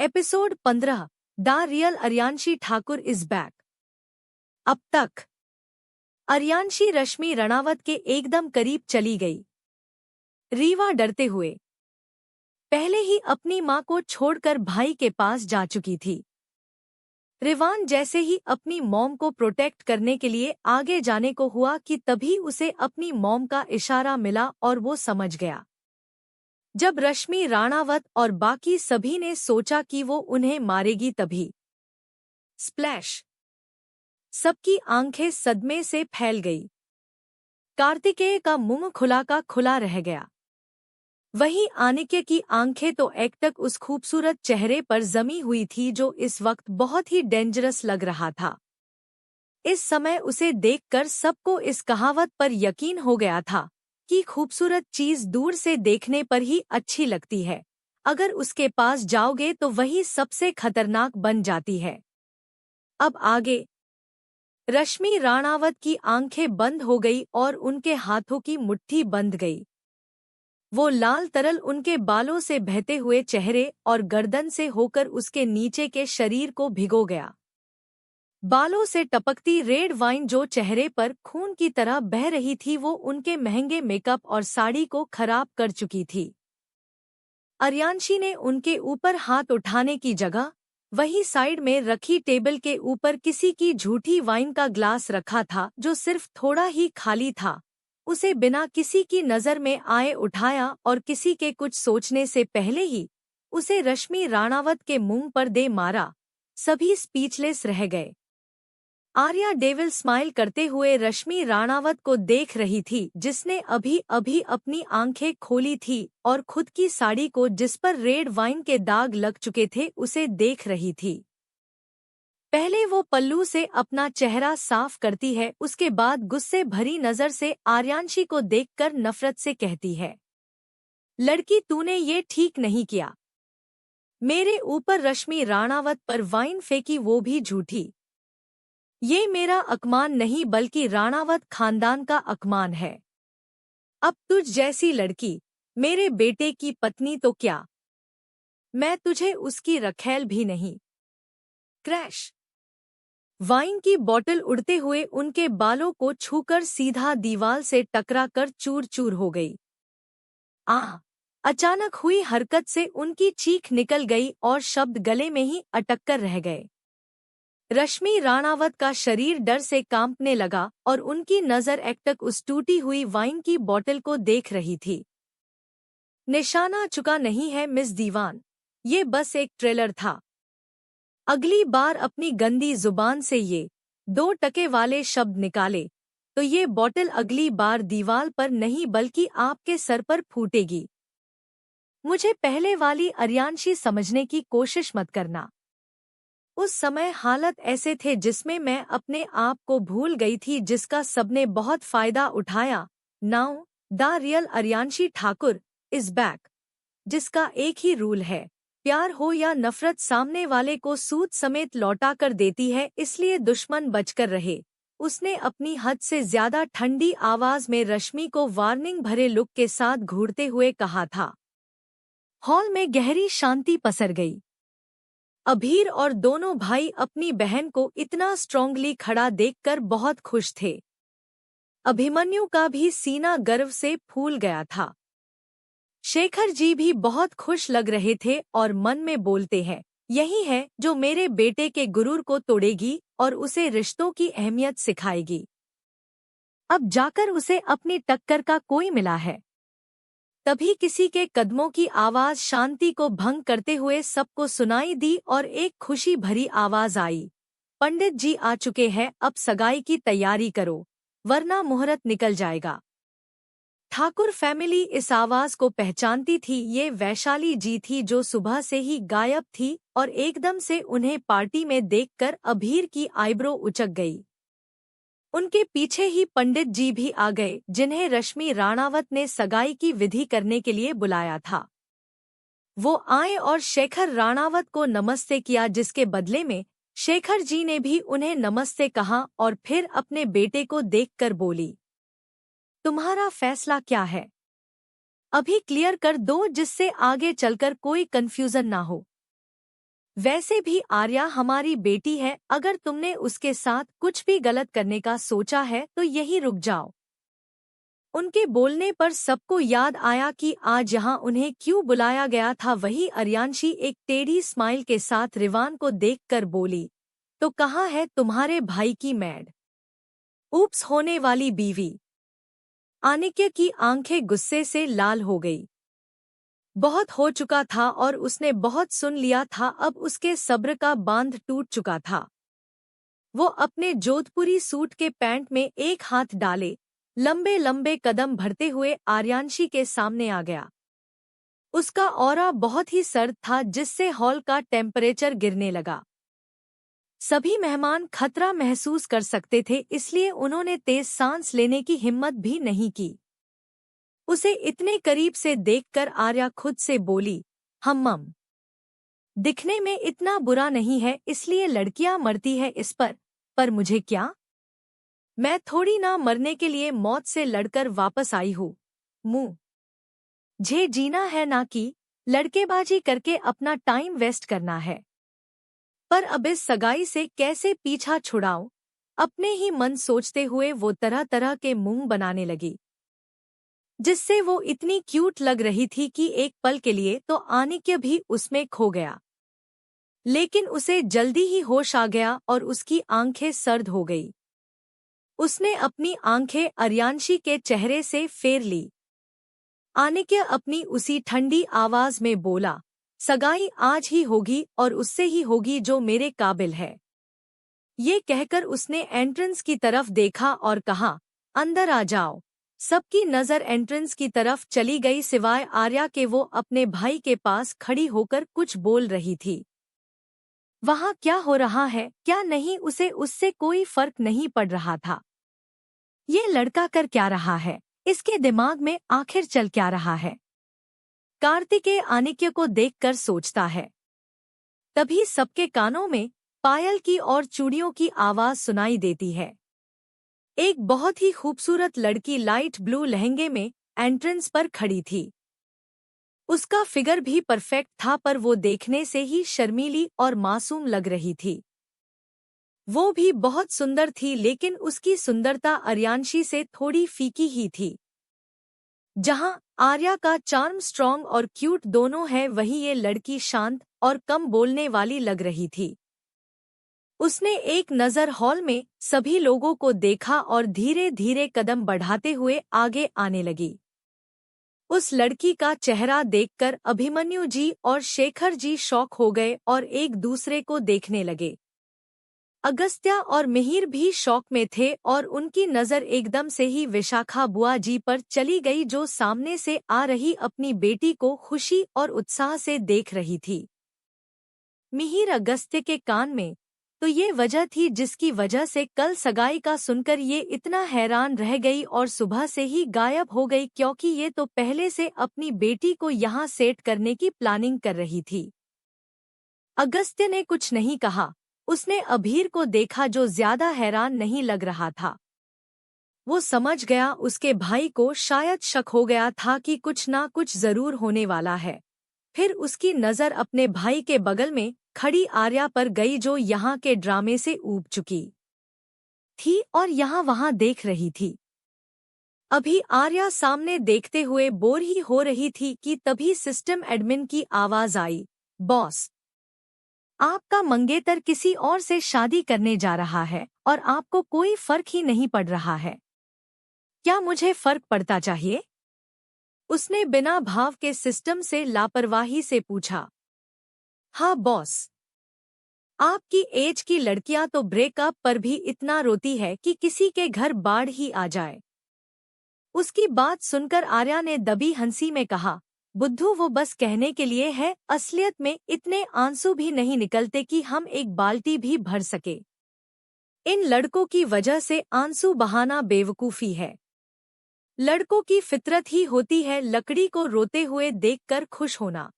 Episode 15 the real Aryanshi Thakur is back. अब तक अर्यांशी रश्मि रणावत के एकदम करीब चली गई। रीवा डरते हुए पहले ही अपनी मां को छोड़कर भाई के पास जा चुकी थी। रिवान जैसे ही अपनी मॉम को प्रोटेक्ट करने के लिए आगे जाने को हुआ कि तभी उसे अपनी मॉम का इशारा मिला और वो समझ गया। जब रश्मि राणावत और बाकी सभी ने सोचा कि वो उन्हें मारेगी तभी स्प्लैश! सबकी आंखें सदमे से फैल गई। कार्तिकेय का मुंह खुला का खुला रह गया। वहीं आनिके की आंखें तो एकटक उस खूबसूरत चेहरे पर जमी हुई थी जो इस वक्त बहुत ही डेंजरस लग रहा था। इस समय उसे देखकर सबको इस कहावत पर यकीन हो गया था कि खूबसूरत चीज दूर से देखने पर ही अच्छी लगती है, अगर उसके पास जाओगे तो वही सबसे खतरनाक बन जाती है। अब आगे रश्मि राणावत की आंखें बंद हो गई और उनके हाथों की मुट्ठी बंध गई। वो लाल तरल उनके बालों से बहते हुए चेहरे और गर्दन से होकर उसके नीचे के शरीर को भिगो गया। बालों से टपकती रेड वाइन जो चेहरे पर खून की तरह बह रही थी वो उनके महंगे मेकअप और साड़ी को खराब कर चुकी थी। अर्यांशी ने उनके ऊपर हाथ उठाने की जगह वही साइड में रखी टेबल के ऊपर किसी की झूठी वाइन का ग्लास रखा था जो सिर्फ थोड़ा ही खाली था। उसे बिना किसी की नजर में आए उठाया और किसी के कुछ सोचने से पहले ही उसे रश्मि राणावत के मुंह पर दे मारा। सभी स्पीचलेस रह गए। आर्या डेविल स्माइल करते हुए रश्मि राणावत को देख रही थी जिसने अभी अभी अपनी आंखें खोली थी और खुद की साड़ी को जिस पर रेड वाइन के दाग लग चुके थे उसे देख रही थी। पहले वो पल्लू से अपना चेहरा साफ करती है, उसके बाद गुस्से भरी नजर से आर्यांशी को देखकर नफरत से कहती है, लड़की तूने ये ठीक नहीं किया। मेरे ऊपर रश्मि राणावत पर वाइन फेंकी, वो भी झूठी। ये मेरा अपमान नहीं बल्कि राणावत खानदान का अपमान है। अब तुझ जैसी लड़की मेरे बेटे की पत्नी तो क्या, मैं तुझे उसकी रखैल भी नहीं। क्रैश! वाइन की बोतल उड़ते हुए उनके बालों को छूकर सीधा दीवार से टकराकर चूर चूर हो गई। अचानक हुई हरकत से उनकी चीख निकल गई और शब्द गले में ही अटककर रह गए। रश्मि राणावत का शरीर डर से कांपने लगा और उनकी नजर एकटक उस टूटी हुई वाइन की बोतल को देख रही थी। निशाना चुका नहीं है मिस दीवान, ये बस एक ट्रेलर था। अगली बार अपनी गंदी जुबान से ये 2 टके वाले शब्द निकाले तो ये बोतल अगली बार दीवार पर नहीं बल्कि आपके सर पर फूटेगी। मुझे पहले वाली अर्यांशी समझने की कोशिश मत करना। उस समय हालत ऐसे थे जिसमें मैं अपने आप को भूल गई थी जिसका सबने बहुत फायदा उठाया। Now the real Aryanshi Thakur is back, जिसका एक ही रूल है, प्यार हो या नफरत सामने वाले को सूद समेत लौटा कर देती है, इसलिए दुश्मन बचकर रहे। उसने अपनी हद से ज्यादा ठंडी आवाज में रश्मि को वार्निंग भरे लुक के साथ घूरते हुए कहा था। हॉल में गहरी शांति पसर गई। अभीर और दोनों भाई अपनी बहन को इतना स्ट्रांगली खड़ा देखकर बहुत खुश थे। अभिमन्यु का भी सीना गर्व से फूल गया था। शेखर जी भी बहुत खुश लग रहे थे और मन में बोलते हैं, यही है जो मेरे बेटे के गुरूर को तोड़ेगी और उसे रिश्तों की अहमियत सिखाएगी। अब जाकर उसे अपनी टक्कर का कोई मिला है। तभी किसी के कदमों की आवाज शांति को भंग करते हुए सबको सुनाई दी और एक खुशी भरी आवाज आई, पंडित जी आ चुके हैं, अब सगाई की तैयारी करो वरना मुहूर्त निकल जाएगा। ठाकुर फैमिली इस आवाज को पहचानती थी। ये वैशाली जी थी जो सुबह से ही गायब थी और एकदम से उन्हें पार्टी में देखकर अभीर की आईब्रो उचक गई। उनके पीछे ही पंडित जी भी आ गए जिन्हें रश्मि राणावत ने सगाई की विधि करने के लिए बुलाया था। वो आए और शेखर राणावत को नमस्ते किया, जिसके बदले में शेखर जी ने भी उन्हें नमस्ते कहा और फिर अपने बेटे को देखकर बोली, तुम्हारा फैसला क्या है? अभी क्लियर कर दो जिससे आगे चलकर कोई कंफ्यूजन ना हो। वैसे भी आर्या हमारी बेटी है, अगर तुमने उसके साथ कुछ भी गलत करने का सोचा है तो यहीं रुक जाओ। उनके बोलने पर सबको याद आया कि आज यहाँ उन्हें क्यों बुलाया गया था। वही अर्यांशी एक टेढ़ी स्माइल के साथ रिवान को देखकर बोली, तो कहाँ है तुम्हारे भाई की मैड? ऊप्स, होने वाली बीवी। आनिक्य की आंखें गुस्से से लाल हो गई। बहुत हो चुका था और उसने बहुत सुन लिया था, अब उसके सब्र का बांध टूट चुका था। वो अपने जोधपुरी सूट के पैंट में एक हाथ डाले लंबे लंबे कदम भरते हुए आर्यांशी के सामने आ गया। उसका ऑरा बहुत ही सर्द था, जिससे हॉल का टेम्परेचर गिरने लगा। सभी मेहमान खतरा महसूस कर सकते थे, इसलिए उन्होंने तेज सांस लेने की हिम्मत भी नहीं की। उसे इतने करीब से देखकर आर्या खुद से बोली, हम्मम, दिखने में इतना बुरा नहीं है, इसलिए लड़कियां मरती है इस पर मुझे क्या? मैं थोड़ी ना मरने के लिए मौत से लड़कर वापस आई हूँ। मुझे जीना है, ना कि लड़केबाजी करके अपना टाइम वेस्ट करना है। पर अब इस सगाई से कैसे पीछा छुड़ाऊं? अपने ही मन सोचते हुए वो तरह तरह के मुंह बनाने लगी, जिससे वो इतनी क्यूट लग रही थी कि एक पल के लिए तो आनिक्य भी उसमें खो गया। लेकिन उसे जल्दी ही होश आ गया और उसकी आंखें सर्द हो गई। उसने अपनी आंखें अर्यांशी के चेहरे से फेर ली। आनिक्य अपनी उसी ठंडी आवाज में बोला, सगाई आज ही होगी और उससे ही होगी जो मेरे काबिल है। ये कहकर उसने एंट्रेंस की तरफ देखा और कहा, अंदर आ जाओ। सबकी नजर एंट्रेंस की तरफ चली गई, सिवाय आर्या के। वो अपने भाई के पास खड़ी होकर कुछ बोल रही थी। वहाँ क्या हो रहा है क्या नहीं, उसे उससे कोई फर्क नहीं पड़ रहा था। ये लड़का कर क्या रहा है? इसके दिमाग में आखिर चल क्या रहा है? कार्तिकेय आनिक्य को देखकर सोचता है। तभी सबके कानों में पायल की और चूड़ियों की आवाज सुनाई देती है। एक बहुत ही खूबसूरत लड़की लाइट ब्लू लहंगे में एंट्रेंस पर खड़ी थी। उसका फिगर भी परफेक्ट था, पर वो देखने से ही शर्मीली और मासूम लग रही थी। वो भी बहुत सुंदर थी, लेकिन उसकी सुंदरता अर्यांशी से थोड़ी फीकी ही थी। जहां आर्या का चार्म स्ट्रॉन्ग और क्यूट दोनों है, वहीं ये लड़की शांत और कम बोलने वाली लग रही थी। उसने एक नज़र हॉल में सभी लोगों को देखा और धीरे धीरे कदम बढ़ाते हुए आगे आने लगी। उस लड़की का चेहरा देखकर अभिमन्यु जी और शेखर जी शॉक हो गए और एक दूसरे को देखने लगे। अगस्त्या और मिहिर भी शॉक में थे और उनकी नज़र एकदम से ही विशाखा बुआ जी पर चली गई, जो सामने से आ रही अपनी बेटी को खुशी और उत्साह से देख रही थी। मिहिर अगस्त्य के कान में तो ये वजह थी जिसकी वजह से कल सगाई का सुनकर ये इतना हैरान रह गई और सुबह से ही गायब हो गई, क्योंकि ये तो पहले से अपनी बेटी को यहाँ सेट करने की प्लानिंग कर रही थी। अगस्त्य ने कुछ नहीं कहा। उसने अभीर को देखा, जो ज्यादा हैरान नहीं लग रहा था। वो समझ गया उसके भाई को शायद शक हो गया था कि कुछ ना कुछ जरूर होने वाला है। फिर उसकी नज़र अपने भाई के बगल में खड़ी आर्या पर गई, जो यहाँ के ड्रामे से ऊब चुकी थी और यहाँ वहाँ देख रही थी। अभी आर्या सामने देखते हुए बोर ही हो रही थी कि तभी सिस्टम एडमिन की आवाज आई, बॉस, आपका मंगेतर किसी और से शादी करने जा रहा है और आपको कोई फर्क ही नहीं पड़ रहा है। क्या मुझे फर्क पड़ता चाहिए? उसने बिना भाव के सिस्टम से लापरवाही से पूछा। हाँ बॉस, आपकी एज की लड़कियां तो ब्रेकअप पर भी इतना रोती है कि किसी के घर बाढ़ ही आ जाए। उसकी बात सुनकर आर्या ने दबी हंसी में कहा, बुद्धू, वो बस कहने के लिए है, असलियत में इतने आंसू भी नहीं निकलते कि हम एक बाल्टी भी भर सके। इन लड़कों की वजह से आंसू बहाना बेवकूफ़ी है। लड़कों की फितरत ही होती है लकड़ी को रोते हुए देखकर खुश होना।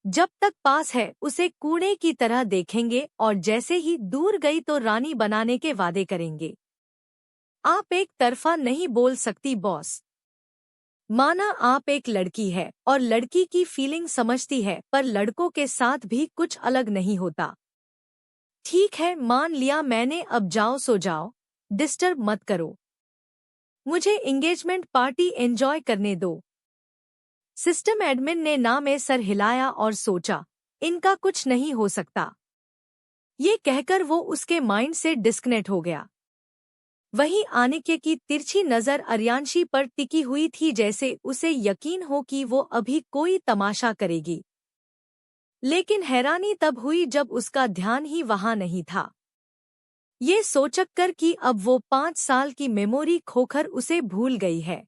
जब तक पास है उसे कूड़े की तरह देखेंगे और जैसे ही दूर गई तो रानी बनाने के वादे करेंगे। आप एक तरफा नहीं बोल सकती बॉस। माना आप एक लड़की है और लड़की की फीलिंग समझती है, पर लड़कों के साथ भी कुछ अलग नहीं होता। ठीक है, मान लिया मैंने, अब जाओ सो जाओ, डिस्टर्ब मत करो, मुझे एंगेजमेंट पार्टी एंजॉय करने दो। सिस्टम एडमिन ने ना में सर हिलाया और सोचा, इनका कुछ नहीं हो सकता। ये कहकर वो उसके माइंड से डिस्कनेक्ट हो गया। वहीं आनिक्य की तिरछी नजर अर्यांशी पर टिकी हुई थी, जैसे उसे यकीन हो कि वो अभी कोई तमाशा करेगी। लेकिन हैरानी तब हुई जब उसका ध्यान ही वहां नहीं था। ये सोचकर कि अब वो 5 साल की मेमोरी खोकर उसे भूल गई है।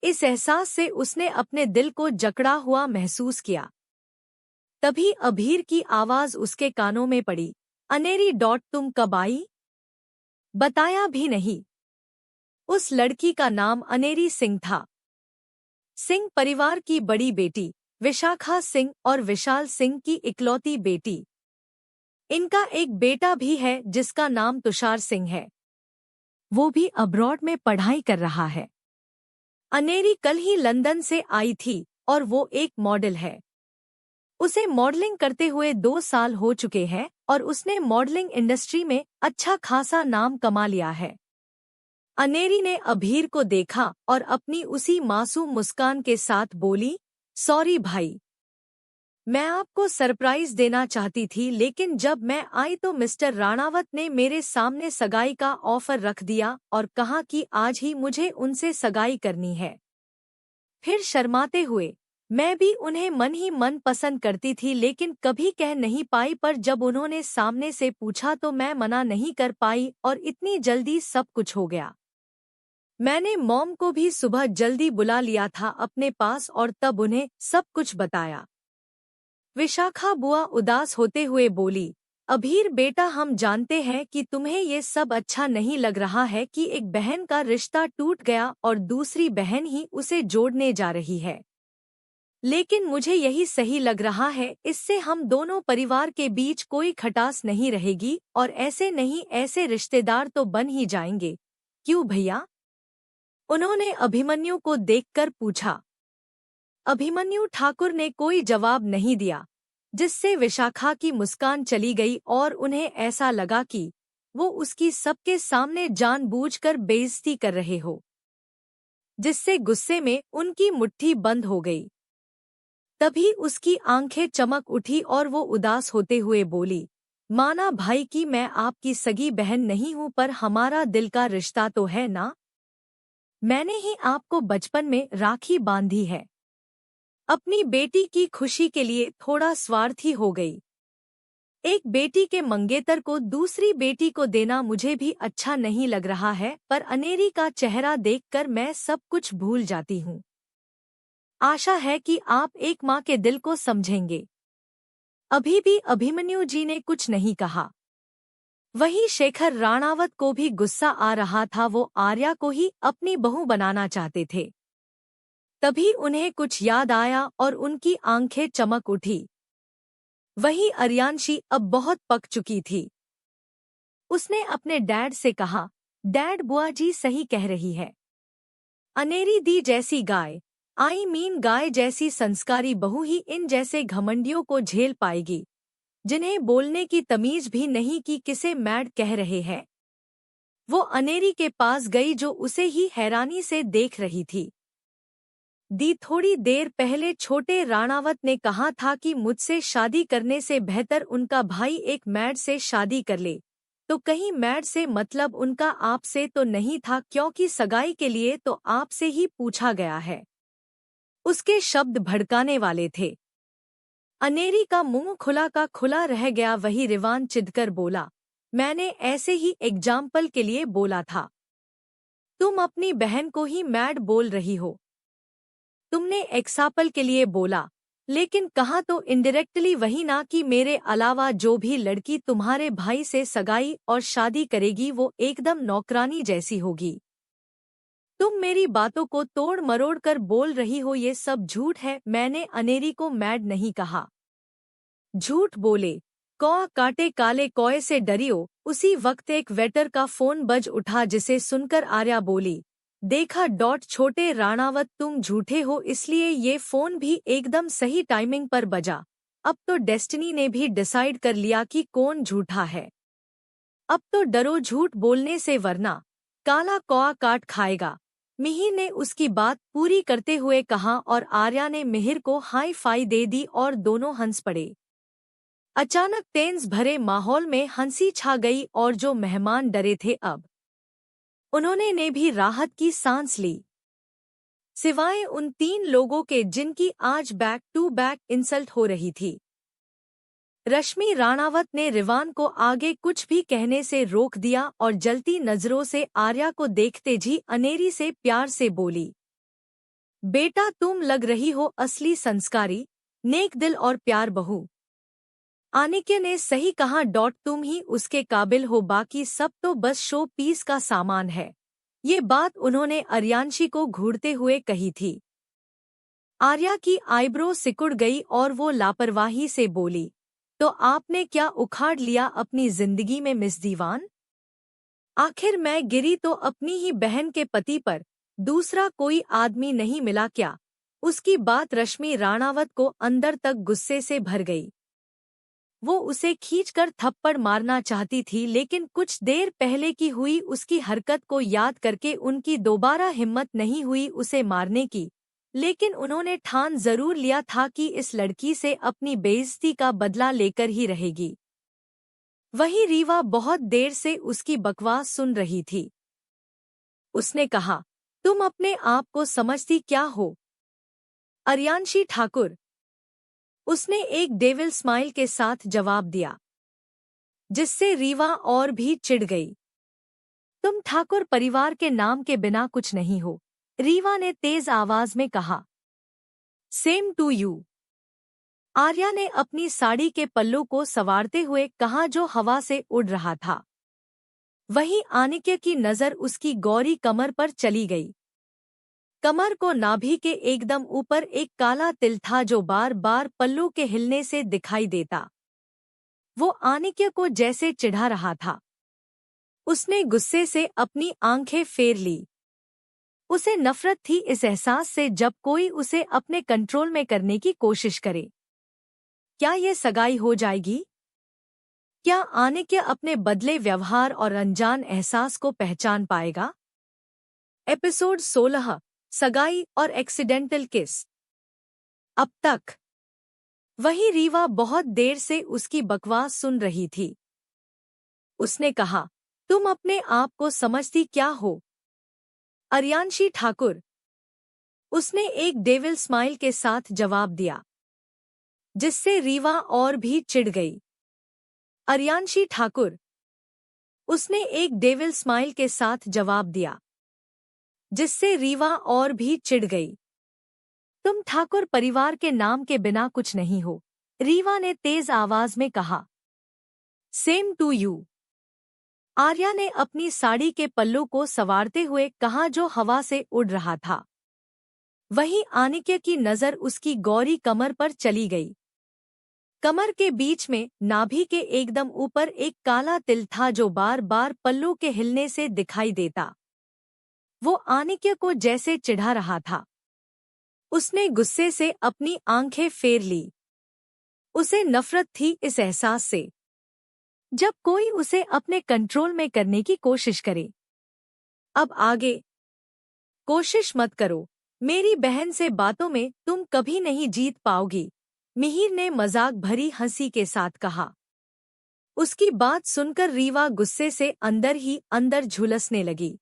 इस एहसास से उसने अपने दिल को जकड़ा हुआ महसूस किया। तभी अभीर की आवाज उसके कानों में पड़ी, अनेरी डॉट तुम कब आई? बताया भी नहीं। उस लड़की का नाम अनेरी सिंह था। सिंह परिवार की बड़ी बेटी विशाखा सिंह और विशाल सिंह की इकलौती बेटी। इनका एक बेटा भी है जिसका नाम तुषार सिंह है। वो भी अब्रॉड में पढ़ाई कर रहा है। अनेरी कल ही लंदन से आई थी और वो एक मॉडल है। उसे मॉडलिंग करते हुए 2 साल हो चुके हैं और उसने मॉडलिंग इंडस्ट्री में अच्छा खासा नाम कमा लिया है। अनेरी ने अभीर को देखा और अपनी उसी मासूम मुस्कान के साथ बोली, सॉरी भाई, मैं आपको सरप्राइज देना चाहती थी, लेकिन जब मैं आई तो मिस्टर राणावत ने मेरे सामने सगाई का ऑफर रख दिया और कहा कि आज ही मुझे उनसे सगाई करनी है। फिर शर्माते हुए, मैं भी उन्हें मन ही मन पसंद करती थी लेकिन कभी कह नहीं पाई, पर जब उन्होंने सामने से पूछा तो मैं मना नहीं कर पाई और इतनी जल्दी सब कुछ हो गया। मैंने मॉम को भी सुबह जल्दी बुला लिया था अपने पास और तब उन्हें सब कुछ बताया। विशाखा बुआ उदास होते हुए बोली, अभीर बेटा, हम जानते हैं कि तुम्हें ये सब अच्छा नहीं लग रहा है कि एक बहन का रिश्ता टूट गया और दूसरी बहन ही उसे जोड़ने जा रही है, लेकिन मुझे यही सही लग रहा है। इससे हम दोनों परिवार के बीच कोई खटास नहीं रहेगी और ऐसे नहीं ऐसे रिश्तेदार तो बन ही जाएंगे, क्यों भैया? उन्होंने अभिमन्यु को देखकर पूछा। अभिमन्यु ठाकुर ने कोई जवाब नहीं दिया, जिससे विशाखा की मुस्कान चली गई और उन्हें ऐसा लगा कि वो उसकी सबके सामने जानबूझकर बेइज्जती कर रहे हो, जिससे गुस्से में उनकी मुट्ठी बंद हो गई। तभी उसकी आंखें चमक उठी और वो उदास होते हुए बोली, माना भाई कि मैं आपकी सगी बहन नहीं हूं, पर हमारा दिल का रिश्ता तो है ना। मैंने ही आपको बचपन में राखी बांधी है। अपनी बेटी की खुशी के लिए थोड़ा स्वार्थी हो गई। एक बेटी के मंगेतर को दूसरी बेटी को देना मुझे भी अच्छा नहीं लग रहा है, पर अनेरी का चेहरा देखकर मैं सब कुछ भूल जाती हूँ। आशा है कि आप एक माँ के दिल को समझेंगे। अभी भी अभिमन्यु जी ने कुछ नहीं कहा। वहीं शेखर राणावत को भी गुस्सा आ रहा था। वो आर्या को ही अपनी बहू बनाना चाहते थे। तभी उन्हें कुछ याद आया और उनकी आंखें चमक उठी। वहीं अर्यांशी अब बहुत पक चुकी थी। उसने अपने डैड से कहा, डैड, बुआ जी सही कह रही है। अनेरी दी जैसी गाय, गाय जैसी संस्कारी बहू ही इन जैसे घमंडियों को झेल पाएगी, जिन्हें बोलने की तमीज भी नहीं कि किसे मैड कह रहे हैं। वो अनेरी के पास गई जो उसे ही हैरानी से देख रही थी। दी, थोड़ी देर पहले छोटे राणावत ने कहा था कि मुझसे शादी करने से बेहतर उनका भाई एक मैड से शादी कर ले, तो कहीं मैड से मतलब उनका आपसे तो नहीं था, क्योंकि सगाई के लिए तो आपसे ही पूछा गया है। उसके शब्द भड़काने वाले थे। अनेरी का मुंह खुला का खुला रह गया। वही रिवान चिढ़कर बोला, मैंने ऐसे ही एग्जाम्पल के लिए बोला था। तुम अपनी बहन को ही मैड बोल रही हो। तुमने एग्जाम्पल के लिए बोला, लेकिन कहा तो इनडायरेक्टली वही ना कि मेरे अलावा जो भी लड़की तुम्हारे भाई से सगाई और शादी करेगी वो एकदम नौकरानी जैसी होगी। तुम मेरी बातों को तोड़ मरोड़ कर बोल रही हो, ये सब झूठ है। मैंने अनेरी को मैड नहीं कहा। झूठ बोले, कौआ काटे काले कौए से डरियो। उसी वक्त एक वेटर का फोन बज उठा, जिसे सुनकर आर्या बोली, देखा छोटे राणावत, तुम झूठे हो, इसलिए ये फोन भी एकदम सही टाइमिंग पर बजा। अब तो डेस्टिनी ने भी डिसाइड कर लिया कि कौन झूठा है। अब तो डरो झूठ बोलने से, वरना काला कौआ काट खाएगा। मिहिर ने उसकी बात पूरी करते हुए कहा और आर्या ने मिहिर को हाई फाई दे दी और दोनों हंस पड़े। अचानक टेंस भरे माहौल में हंसी छा गई और जो मेहमान डरे थे अब उन्होंने ने भी राहत की सांस ली, सिवाय उन 3 लोगों के जिनकी आज बैक टू बैक इंसल्ट हो रही थी। रश्मि राणावत ने रिवान को आगे कुछ भी कहने से रोक दिया और जलती नजरों से आर्या को देखते जी अनेरी से प्यार से बोली, बेटा तुम लग रही हो असली संस्कारी, नेक दिल और प्यार बहू। आनिके ने सही कहा, तुम ही उसके काबिल हो, बाकी सब तो बस शो पीस का सामान है। ये बात उन्होंने अर्यांशी को घूरते हुए कही थी। आर्या की आईब्रो सिकुड़ गई और वो लापरवाही से बोली, तो आपने क्या उखाड़ लिया अपनी जिंदगी में मिस दीवान? आखिर मैं गिरी तो अपनी ही बहन के पति पर दूसरा कोई आदमी नहीं मिला क्या? उसकी बात रश्मि राणावत को अंदर तक गुस्से से भर गई। वो उसे खींचकर थप्पड़ मारना चाहती थी, लेकिन कुछ देर पहले की हुई उसकी हरकत को याद करके उनकी दोबारा हिम्मत नहीं हुई उसे मारने की। लेकिन उन्होंने ठान जरूर लिया था कि इस लड़की से अपनी बेइज्जती का बदला लेकर ही रहेगी। वहीं रीवा बहुत देर से उसकी बकवास सुन रही थी। उसने कहा, तुम अपने आप को समझती क्या हो? अर्यांशी ठाकुर, उसने एक डेविल स्माइल के साथ जवाब दिया, जिससे रीवा और भी चिढ़ गई। तुम ठाकुर परिवार के नाम के बिना कुछ नहीं हो, रीवा ने तेज आवाज में कहा। सेम टू यू, आर्या ने अपनी साड़ी के पल्लू को संवारते हुए कहा जो हवा से उड़ रहा था। वहीं आनिके की नजर उसकी गौरी कमर पर चली गई। कमर को नाभि के एकदम ऊपर एक काला तिल था जो बार बार पल्लू के हिलने से दिखाई देता। वो आनिके को जैसे चिढ़ा रहा था। उसने गुस्से से अपनी आंखें फेर ली। उसे नफरत थी इस एहसास से जब कोई उसे अपने कंट्रोल में करने की कोशिश करे। क्या ये सगाई हो जाएगी? क्या आनिके अपने बदले व्यवहार और अनजान एहसास को पहचान पाएगा? एपिसोड 16, सगाई और एक्सीडेंटल किस। अब तक वहीं रीवा बहुत देर से उसकी बकवास सुन रही थी। उसने कहा, तुम अपने आप को समझती क्या हो? अर्यांशी ठाकुर, उसने एक डेविल स्माइल के साथ जवाब दिया, जिससे रीवा और भी चिढ़ गई। अर्यांशी ठाकुर, उसने एक डेविल स्माइल के साथ जवाब दिया, जिससे रीवा और भी चिढ़ गई। तुम ठाकुर परिवार के नाम के बिना कुछ नहीं हो, रीवा ने तेज आवाज में कहा। सेम टू यू, आर्या ने अपनी साड़ी के पल्लू को संवारते हुए कहा जो हवा से उड़ रहा था। वहीं आनिके की नजर उसकी गौरी कमर पर चली गई। कमर के बीच में नाभि के एकदम ऊपर एक काला तिल था जो बार बार पल्लू के हिलने से दिखाई देता। वो आनिके को जैसे चिढ़ा रहा था। उसने गुस्से से अपनी आंखें फेर ली। उसे नफरत थी इस एहसास से जब कोई उसे अपने कंट्रोल में करने की कोशिश करे। अब आगे कोशिश मत करो, मेरी बहन से बातों में तुम कभी नहीं जीत पाओगी, मिहिर ने मजाक भरी हंसी के साथ कहा। उसकी बात सुनकर रीवा गुस्से से अंदर ही अंदर झुलसने लगी।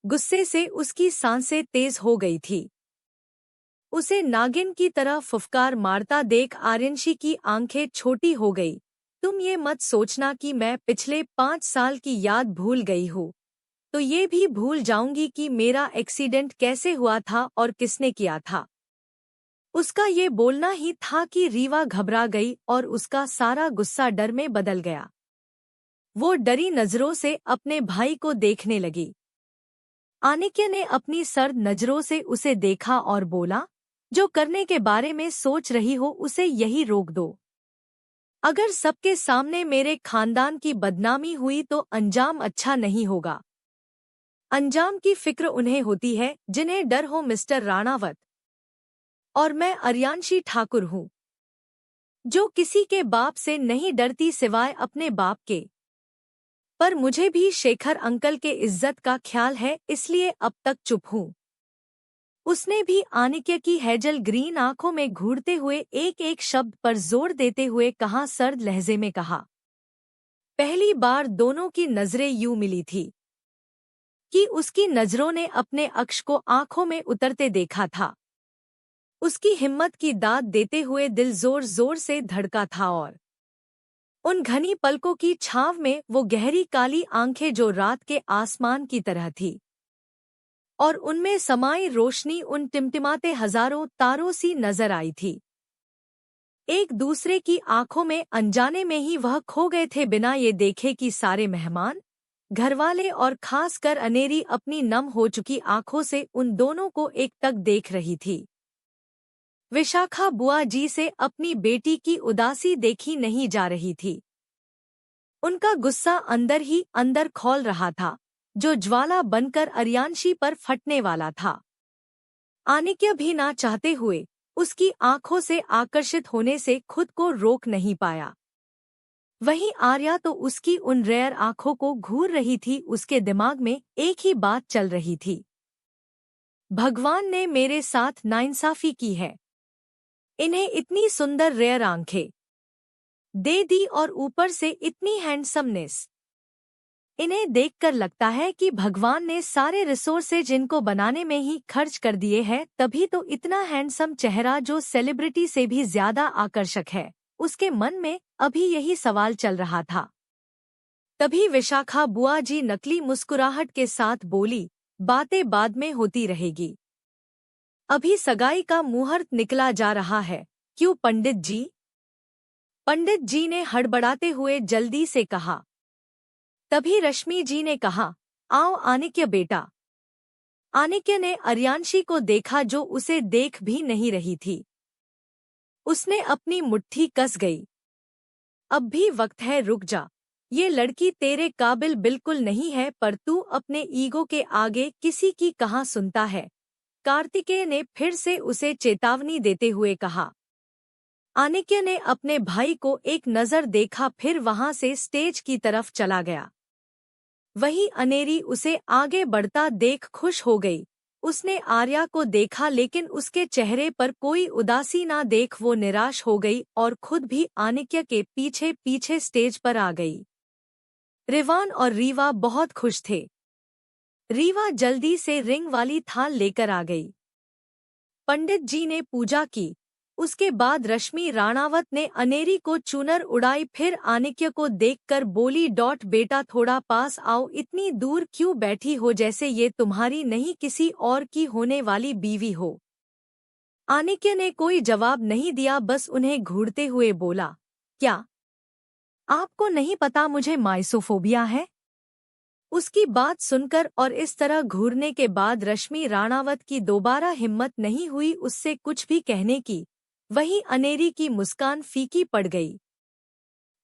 गुस्से से उसकी सांसें तेज हो गई थी। उसे नागिन की तरह फुफकार मारता देख आर्यंशी की आंखें छोटी हो गई। तुम ये मत सोचना कि मैं पिछले 5 साल की याद भूल गई हूँ, तो ये भी भूल जाऊंगी कि मेरा एक्सीडेंट कैसे हुआ था और किसने किया था। उसका ये बोलना ही था कि रीवा घबरा गई और उसका सारा गुस्सा डर में बदल गया। वो डरी नजरों से अपने भाई को देखने लगी। आनिके ने अपनी सर्द नजरों से उसे देखा और बोला, जो करने के बारे में सोच रही हो उसे यही रोक दो। अगर सबके सामने मेरे खानदान की बदनामी हुई तो अंजाम अच्छा नहीं होगा। अंजाम की फिक्र उन्हें होती है जिन्हें डर हो मिस्टर राणावत। और मैं अर्यांशी ठाकुर हूँ, जो किसी के बाप से नहीं डरती सिवाय अपने बाप के। पर मुझे भी शेखर अंकल के इज्जत का ख्याल है, इसलिए अब तक चुप हूँ। उसने भी आनिक्य की हेजल ग्रीन आंखों में घूरते हुए एक एक शब्द पर जोर देते हुए कहा, सर्द लहजे में कहा। पहली बार दोनों की नजरें यूं मिली थी कि उसकी नजरों ने अपने अक्ष को आंखों में उतरते देखा था। उसकी हिम्मत की दाद देते हुए दिल जोर जोर से धड़का था और उन घनी पलकों की छांव में वो गहरी काली आंखें जो रात के आसमान की तरह थी और उनमें समाई रोशनी उन टिमटिमाते हजारों तारों सी नजर आई थी। एक दूसरे की आंखों में अनजाने में ही वह खो गए थे, बिना ये देखे कि सारे मेहमान, घरवाले और खासकर अनेरी अपनी नम हो चुकी आंखों से उन दोनों को एकटक देख रही थी। विशाखा बुआ जी से अपनी बेटी की उदासी देखी नहीं जा रही थी। उनका गुस्सा अंदर ही अंदर खौल रहा था, जो ज्वाला बनकर अर्यांशी पर फटने वाला था। आनिक्य भी ना चाहते हुए उसकी आंखों से आकर्षित होने से खुद को रोक नहीं पाया। वहीं आर्या तो उसकी उन रेयर आंखों को घूर रही थी। उसके दिमाग में एक ही बात चल रही थी, भगवान ने मेरे साथ नाइंसाफी की है। इन्हें इतनी सुंदर रेयर आंखें दे दी और ऊपर से इतनी हैंडसमनेस। इन्हें देखकर लगता है कि भगवान ने सारे रिसोर्सेज इनको बनाने में ही खर्च कर दिए हैं, तभी तो इतना हैंडसम चेहरा जो सेलिब्रिटी से भी ज्यादा आकर्षक है। उसके मन में अभी यही सवाल चल रहा था। तभी विशाखा बुआ जी नकली मुस्कुराहट के साथ बोली, बातें बाद में होती रहेगी, अभी सगाई का मुहूर्त निकला जा रहा है। क्यों पंडित जी? पंडित जी ने हड़बड़ाते हुए जल्दी से कहा। तभी रश्मि जी ने कहा, आओ आनिक्य बेटा। आनिक्य ने अर्यांशी को देखा जो उसे देख भी नहीं रही थी। उसने अपनी मुट्ठी कस गई। अब भी वक्त है, रुक जा। ये लड़की तेरे काबिल बिल्कुल नहीं है, पर तू अपने ईगो के आगे किसी की कहाँ सुनता है। कार्तिकेय ने फिर से उसे चेतावनी देते हुए कहा। आनिक्य ने अपने भाई को एक नज़र देखा, फिर वहां से स्टेज की तरफ चला गया। वहीं अनेरी उसे आगे बढ़ता देख खुश हो गई। उसने आर्या को देखा, लेकिन उसके चेहरे पर कोई उदासी ना देख वो निराश हो गई और खुद भी आनिक्य के पीछे पीछे स्टेज पर आ गई। रिवान और रीवा बहुत खुश थे। रीवा जल्दी से रिंग वाली थाल लेकर आ गई। पंडित जी ने पूजा की। उसके बाद रश्मि राणावत ने अनेरी को चूनर उड़ाई, फिर आनिक्य को देखकर बोली, बेटा थोड़ा पास आओ, इतनी दूर क्यों बैठी हो जैसे ये तुम्हारी नहीं किसी और की होने वाली बीवी हो। आनिक्य ने कोई जवाब नहीं दिया, बस उन्हें घूरते हुए बोला, क्या आपको नहीं पता मुझे माइसोफोबिया है? उसकी बात सुनकर और इस तरह घूरने के बाद रश्मि राणावत की दोबारा हिम्मत नहीं हुई उससे कुछ भी कहने की। वहीं अनेरी की मुस्कान फीकी पड़ गई।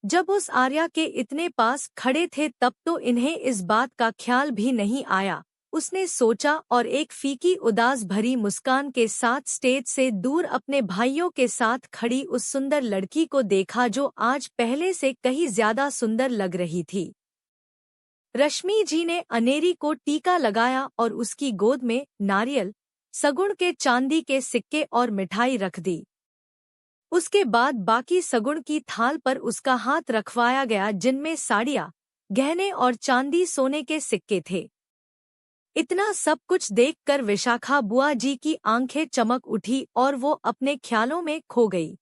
जब उस आर्या के इतने पास खड़े थे तब तो इन्हें इस बात का ख्याल भी नहीं आया। उसने सोचा और एक फीकी उदास भरी मुस्कान के साथ स्टेज से दूर अपने भाइयों के साथ खड़ी उस सुंदर लड़की को देखा जो आज पहले से कहीं ज्यादा सुंदर लग रही थी। रश्मि जी ने अनेरी को टीका लगाया और उसकी गोद में नारियल, सगुण के चांदी के सिक्के और मिठाई रख दी। उसके बाद बाकी सगुण की थाल पर उसका हाथ रखवाया गया, जिनमें साड़ियाँ, गहने और चांदी सोने के सिक्के थे। इतना सब कुछ देखकर विशाखा बुआ जी की आंखें चमक उठी और वो अपने ख्यालों में खो गई।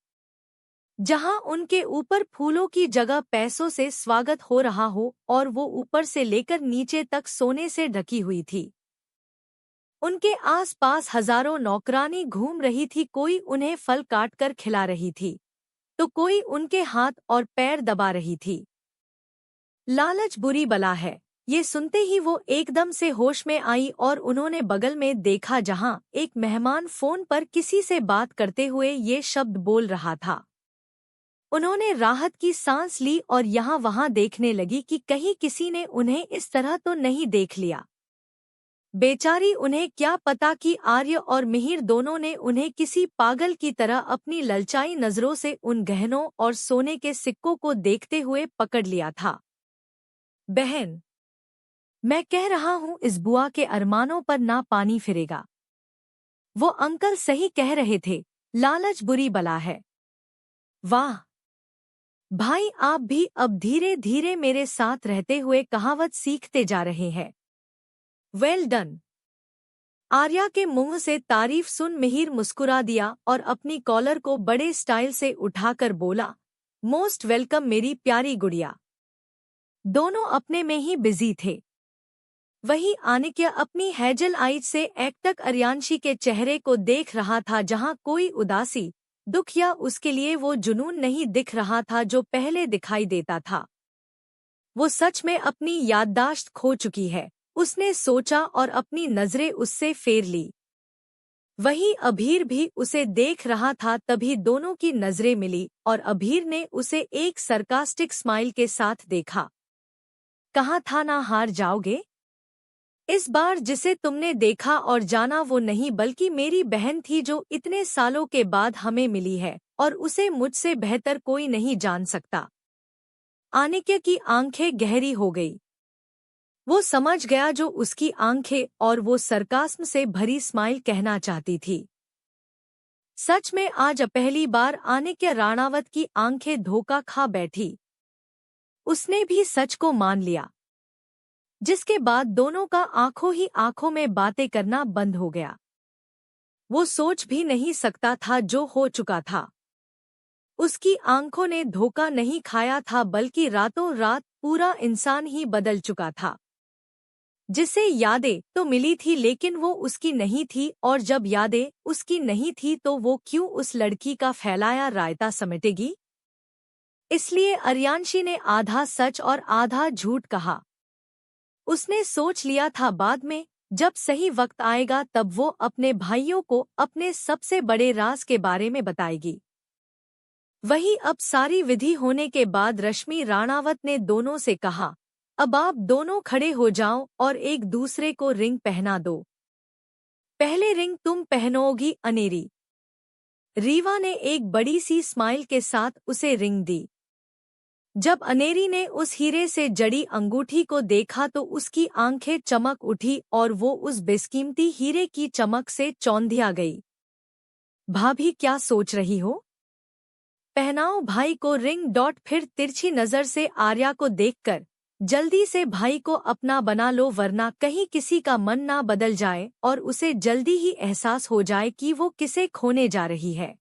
जहां उनके ऊपर फूलों की जगह पैसों से स्वागत हो रहा हो और वो ऊपर से लेकर नीचे तक सोने से ढकी हुई थी। उनके आसपास हजारों नौकरानी घूम रही थी, कोई उन्हें फल काट कर खिला रही थी तो कोई उनके हाथ और पैर दबा रही थी। लालच बुरी बला है, ये सुनते ही वो एकदम से होश में आई और उन्होंने बगल में देखा जहां एक मेहमान फोन पर किसी से बात करते हुए ये शब्द बोल रहा था। उन्होंने राहत की सांस ली और यहाँ वहाँ देखने लगी कि कहीं किसी ने उन्हें इस तरह तो नहीं देख लिया। बेचारी, उन्हें क्या पता कि आर्य और मिहिर दोनों ने उन्हें किसी पागल की तरह अपनी ललचाई नजरों से उन गहनों और सोने के सिक्कों को देखते हुए पकड़ लिया था। बहन, मैं कह रहा हूं, इस बुआ के अरमानों पर ना पानी फिरेगा। वो अंकल सही कह रहे थे, लालच बुरी बला है। वाह भाई, आप भी अब धीरे धीरे मेरे साथ रहते हुए कहावत सीखते जा रहे हैं। Well done. आर्या के मुंह से तारीफ सुन मिहिर मुस्कुरा दिया और अपनी कॉलर को बड़े स्टाइल से उठाकर बोला, मोस्ट वेलकम मेरी प्यारी गुड़िया। दोनों अपने में ही बिजी थे। वही आनिक्य अपनी हेजल आइज से एकटक अर्यांशी के चेहरे को देख रहा था, जहां कोई उदासी, दुख या उसके लिए वो जुनून नहीं दिख रहा था जो पहले दिखाई देता था। वो सच में अपनी याददाश्त खो चुकी है, उसने सोचा और अपनी नजरें उससे फेर ली। वही अभीर भी उसे देख रहा था, तभी दोनों की नजरें मिली और अभीर ने उसे एक सरकास्टिक स्माइल के साथ देखा। कहा था ना हार जाओगे? इस बार जिसे तुमने देखा और जाना वो नहीं बल्कि मेरी बहन थी, जो इतने सालों के बाद हमें मिली है और उसे मुझसे बेहतर कोई नहीं जान सकता। आनिक्य की आंखें गहरी हो गई। वो समझ गया जो उसकी आंखें और वो सरकास्म से भरी स्माइल कहना चाहती थी। सच में आज पहली बार आनिक्य राणावत की आंखें धोखा खा बैठी। उसने भी सच को मान लिया, जिसके बाद दोनों का आंखों ही आंखों में बातें करना बंद हो गया। वो सोच भी नहीं सकता था जो हो चुका था। उसकी आंखों ने धोखा नहीं खाया था, बल्कि रातों रात पूरा इंसान ही बदल चुका था। जिसे यादें तो मिली थी लेकिन वो उसकी नहीं थी, और जब यादें उसकी नहीं थी तो वो क्यों उस लड़की का फैलाया रायता समेटेगी? इसलिए अर्यांशी ने आधा सच और आधा झूठ कहा। उसने सोच लिया था बाद में जब सही वक्त आएगा तब वो अपने भाइयों को अपने सबसे बड़े राज के बारे में बताएगी। वही अब सारी विधि होने के बाद रश्मि राणावत ने दोनों से कहा, अब आप दोनों खड़े हो जाओ और एक दूसरे को रिंग पहना दो। पहले रिंग तुम पहनोगी अनेरी। रीवा ने एक बड़ी सी स्माइल के साथ उसे रिंग दी। जब अनेरी ने उस हीरे से जड़ी अंगूठी को देखा तो उसकी आंखें चमक उठी और वो उस बेशकीमती हीरे की चमक से चौंधिया गई। भाभी, क्या सोच रही हो? पहनाओ भाई को रिंग। फिर तिरछी नजर से आर्या को देखकर, जल्दी से भाई को अपना बना लो वरना कहीं किसी का मन ना बदल जाए और उसे जल्दी ही एहसास हो जाए कि वो किसे खोने जा रही है।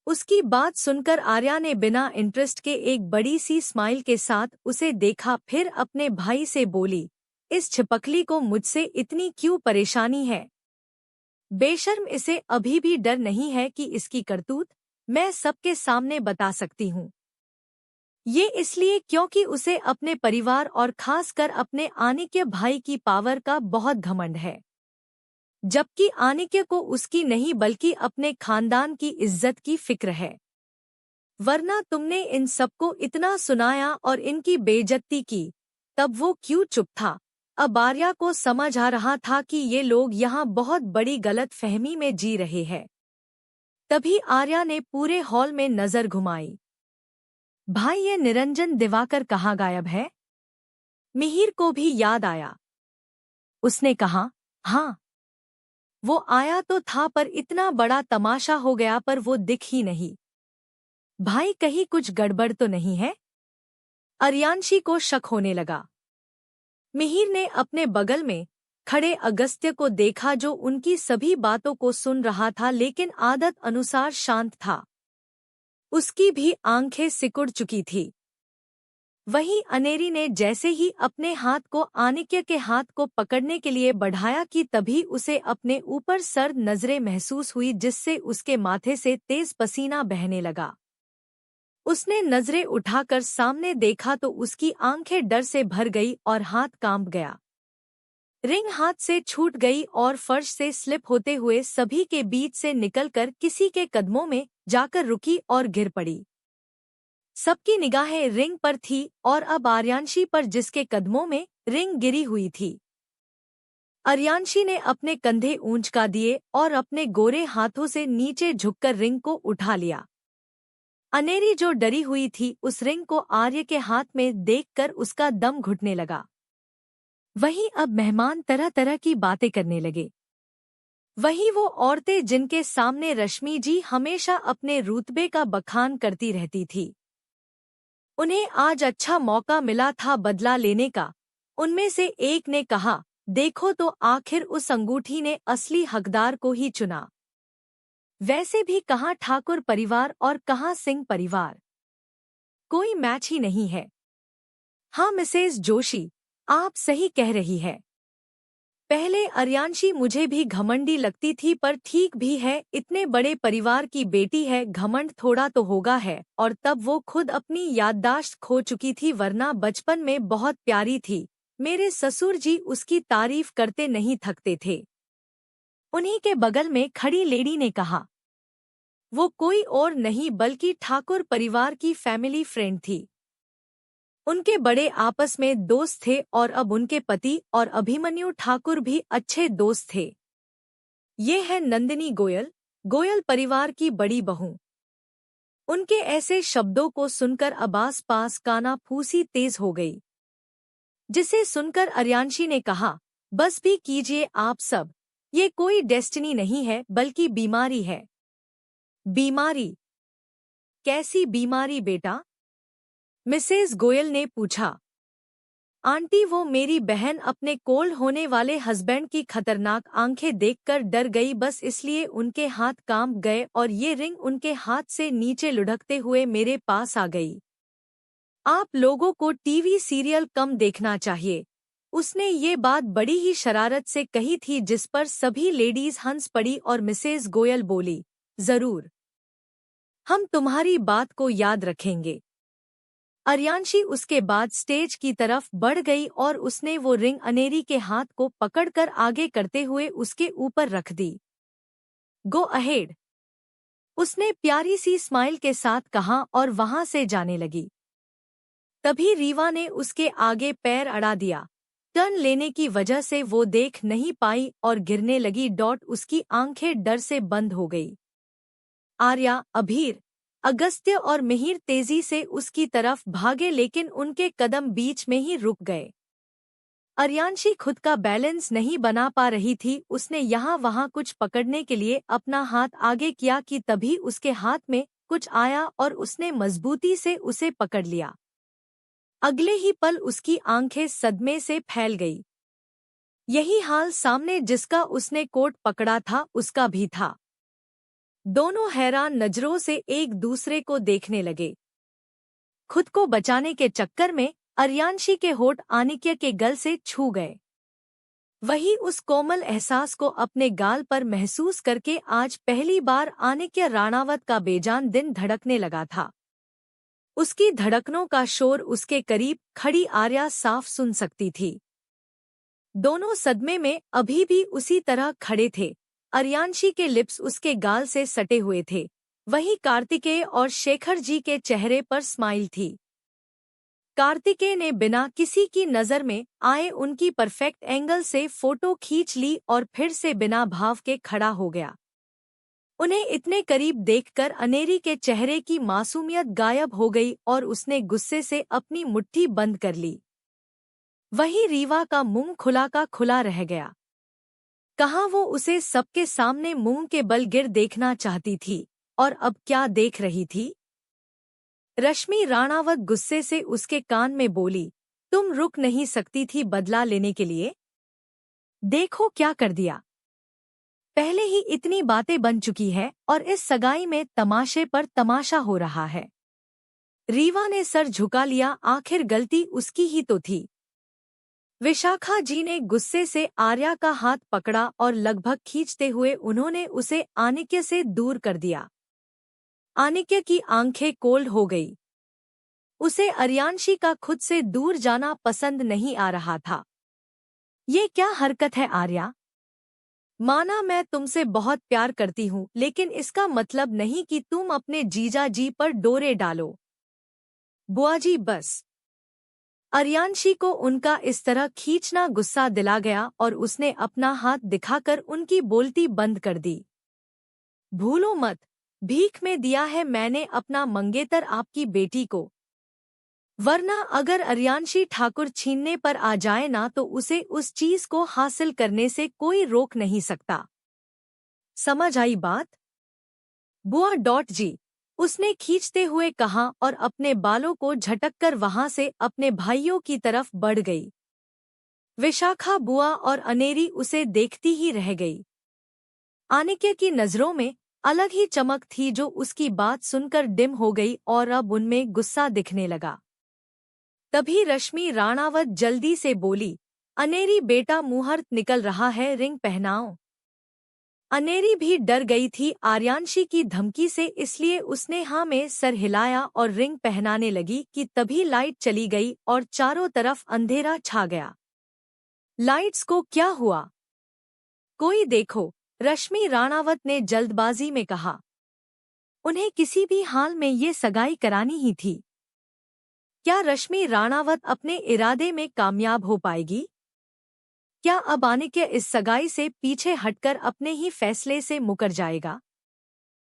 उसकी बात सुनकर आर्या ने बिना इंटरेस्ट के एक बड़ी सी स्माइल के साथ उसे देखा, फिर अपने भाई से बोली, इस छिपकली को मुझसे इतनी क्यों परेशानी है? बेशर्म, इसे अभी भी डर नहीं है कि इसकी करतूत मैं सबके सामने बता सकती हूँ। ये इसलिए क्योंकि उसे अपने परिवार और खासकर अपने आनिक्य भाई की पावर का बहुत घमंड है, जबकि आनिक्य को उसकी नहीं बल्कि अपने खानदान की इज्जत की फिक्र है। वरना तुमने इन सबको इतना सुनाया और इनकी बेइज्जती की, तब वो क्यों चुप था? अब आर्या को समझ आ रहा था कि ये लोग यहाँ बहुत बड़ी गलत फहमी में जी रहे हैं। तभी आर्या ने पूरे हॉल में नजर घुमाई। भाई, ये निरंजन दिवाकर कहाँ गायब है? मिहिर को भी याद आया। उसने कहा, हाँ, वो आया तो था पर इतना बड़ा तमाशा हो गया पर वो दिख ही नहीं। भाई, कहीं कुछ गड़बड़ तो नहीं है? अर्यांशी को शक होने लगा। मिहिर ने अपने बगल में खड़े अगस्त्य को देखा, जो उनकी सभी बातों को सुन रहा था लेकिन आदत अनुसार शांत था। उसकी भी आंखें सिकुड़ चुकी थी। वहीं अनेरी ने जैसे ही अपने हाथ को आनिक्य के हाथ को पकड़ने के लिए बढ़ाया कि तभी उसे अपने ऊपर सर्द नजरें महसूस हुई, जिससे उसके माथे से तेज पसीना बहने लगा। उसने नजरें उठाकर सामने देखा तो उसकी आंखें डर से भर गई और हाथ कांप गया। रिंग हाथ से छूट गई और फर्श से स्लिप होते हुए सभी के बीच से निकलकर किसी के कदमों में जाकर रुकी और गिर पड़ी। सबकी निगाहें रिंग पर थी और अब आर्यांशी पर, जिसके कदमों में रिंग गिरी हुई थी। अर्यांशी ने अपने कंधे ऊंचका दिए और अपने गोरे हाथों से नीचे झुककर रिंग को उठा लिया। अनेरी जो डरी हुई थी उस रिंग को आर्य के हाथ में देखकर उसका दम घुटने लगा। वहीं अब मेहमान तरह तरह की बातें करने लगे। वहीं वो औरतें जिनके सामने रश्मि जी हमेशा अपने रुतबे का बखान करती रहती थी, उन्हें आज अच्छा मौका मिला था बदला लेने का। उनमें से एक ने कहा, देखो तो आखिर उस अंगूठी ने असली हकदार को ही चुना। वैसे भी कहाँ ठाकुर परिवार और कहाँ सिंह परिवार, कोई मैच ही नहीं है। हाँ मिसेज जोशी, आप सही कह रही है। पहले अर्यांशी मुझे भी घमंडी लगती थी, पर ठीक भी है, इतने बड़े परिवार की बेटी है, घमंड थोड़ा तो होगा है। और तब वो खुद अपनी याददाश्त खो चुकी थी, वरना बचपन में बहुत प्यारी थी। मेरे ससुर जी उसकी तारीफ करते नहीं थकते थे। उन्हीं के बगल में खड़ी लेडी ने कहा, वो कोई और नहीं बल्कि ठाकुर परिवार की फैमिली फ्रेंड थी। उनके बड़े आपस में दोस्त थे और अब उनके पति और अभिमन्यु ठाकुर भी अच्छे दोस्त थे। ये है नंदिनी गोयल, गोयल परिवार की बड़ी बहू। उनके ऐसे शब्दों को सुनकर अब्बास पास काना फूसी तेज हो गई, जिसे सुनकर अर्यांशी ने कहा, बस भी कीजिए आप सब, ये कोई डेस्टिनी नहीं है बल्कि बीमारी है। बीमारी? कैसी बीमारी बेटा? मिसेज गोयल ने पूछा। आंटी, वो मेरी बहन अपने कोल्ड होने वाले हस्बैंड की खतरनाक आंखें देखकर डर गई, बस इसलिए उनके हाथ कांप गए और ये रिंग उनके हाथ से नीचे लुढ़कते हुए मेरे पास आ गई। आप लोगों को टीवी सीरियल कम देखना चाहिए। उसने ये बात बड़ी ही शरारत से कही थी, जिस पर सभी लेडीज हंस पड़ी और मिसेज गोयल बोली, जरूर, हम तुम्हारी बात को याद रखेंगे। अर्यांशी उसके बाद स्टेज की तरफ बढ़ गई और उसने वो रिंग अनेरी के हाथ को पकड़कर आगे करते हुए उसके ऊपर रख दी। गो अहेड, उसने प्यारी सी स्माइल के साथ कहा और वहां से जाने लगी। तभी रीवा ने उसके आगे पैर अड़ा दिया। टर्न लेने की वजह से वो देख नहीं पाई और गिरने लगी। उसकी आंखें डर से बंद हो गई। आर्या, अभीर, अगस्त्य और मिहिर तेजी से उसकी तरफ भागे, लेकिन उनके कदम बीच में ही रुक गए। अर्यांशी खुद का बैलेंस नहीं बना पा रही थी। उसने यहाँ वहाँ कुछ पकड़ने के लिए अपना हाथ आगे किया कि तभी उसके हाथ में कुछ आया और उसने मजबूती से उसे पकड़ लिया। अगले ही पल उसकी आंखें सदमे से फैल गई। यही हाल सामने जिसका उसने कोट पकड़ा था उसका भी था। दोनों हैरान नजरों से एक दूसरे को देखने लगे। खुद को बचाने के चक्कर में अर्यांशी के होठ आनिक्य के गल से छू गए। वही उस कोमल एहसास को अपने गाल पर महसूस करके आज पहली बार आनिक्य राणावत का बेजान दिन धड़कने लगा था। उसकी धड़कनों का शोर उसके करीब खड़ी आर्या साफ सुन सकती थी। दोनों सदमे में अभी भी उसी तरह खड़े थे। अर्यांशी के लिप्स उसके गाल से सटे हुए थे। वहीं कार्तिकेय और शेखर जी के चेहरे पर स्माइल थी। कार्तिकेय ने बिना किसी की नजर में आए उनकी परफेक्ट एंगल से फोटो खींच ली और फिर से बिना भाव के खड़ा हो गया। उन्हें इतने करीब देखकर अनेरी के चेहरे की मासूमियत गायब हो गई और उसने गुस्से से अपनी मुट्ठी बंद कर ली। वहीं रीवा का मुंह खुला का खुला रह गया। कहाँ वो उसे सबके सामने मुंह के बल गिर देखना चाहती थी, और अब क्या देख रही थी? रश्मि राणावत गुस्से से उसके कान में बोली, तुम रुक नहीं सकती थी बदला लेने के लिए? देखो क्या कर दिया। पहले ही इतनी बातें बन चुकी है और इस सगाई में तमाशे पर तमाशा हो रहा है। रीवा ने सर झुका लिया, आखिर गलती उसकी ही तो थी। विशाखा जी ने गुस्से से आर्या का हाथ पकड़ा और लगभग खींचते हुए उन्होंने उसे आनिक्य से दूर कर दिया। आनिक्य की आंखें कोल्ड हो गई। उसे अर्यांशी का खुद से दूर जाना पसंद नहीं आ रहा था। ये क्या हरकत है आर्या? माना मैं तुमसे बहुत प्यार करती हूँ, लेकिन इसका मतलब नहीं कि तुम अपने जीजा जी पर डोरे डालो। बुआ जी बस। अर्यांशी को उनका इस तरह खींचना गुस्सा दिला गया और उसने अपना हाथ दिखाकर उनकी बोलती बंद कर दी। भूलो मत, भीख में दिया है मैंने अपना मंगेतर आपकी बेटी को, वरना अगर अर्यांशी ठाकुर छीनने पर आ जाए ना तो उसे उस चीज को हासिल करने से कोई रोक नहीं सकता। समझ आई बात? बुआ। उसने खींचते हुए कहा और अपने बालों को झटककर वहां से अपने भाइयों की तरफ बढ़ गई। विशाखा बुआ और अनेरी उसे देखती ही रह गई। आनिके की नजरों में अलग ही चमक थी जो उसकी बात सुनकर डिम हो गई और अब उनमें गुस्सा दिखने लगा। तभी रश्मि राणावत जल्दी से बोली, अनेरी बेटा मुहूर्त निकल रहा है, रिंग पहनाओ। अनेरी भी डर गई थी आर्यांशी की धमकी से, इसलिए उसने हाँ में सर हिलाया और रिंग पहनाने लगी कि तभी लाइट चली गई और चारों तरफ अंधेरा छा गया। लाइट्स को क्या हुआ? कोई देखो, रश्मि राणावत ने जल्दबाजी में कहा। उन्हें किसी भी हाल में ये सगाई करानी ही थी। क्या रश्मि राणावत अपने इरादे में कामयाब हो पाएगी? क्या अब आनिके इस सगाई से पीछे हटकर अपने ही फैसले से मुकर जाएगा?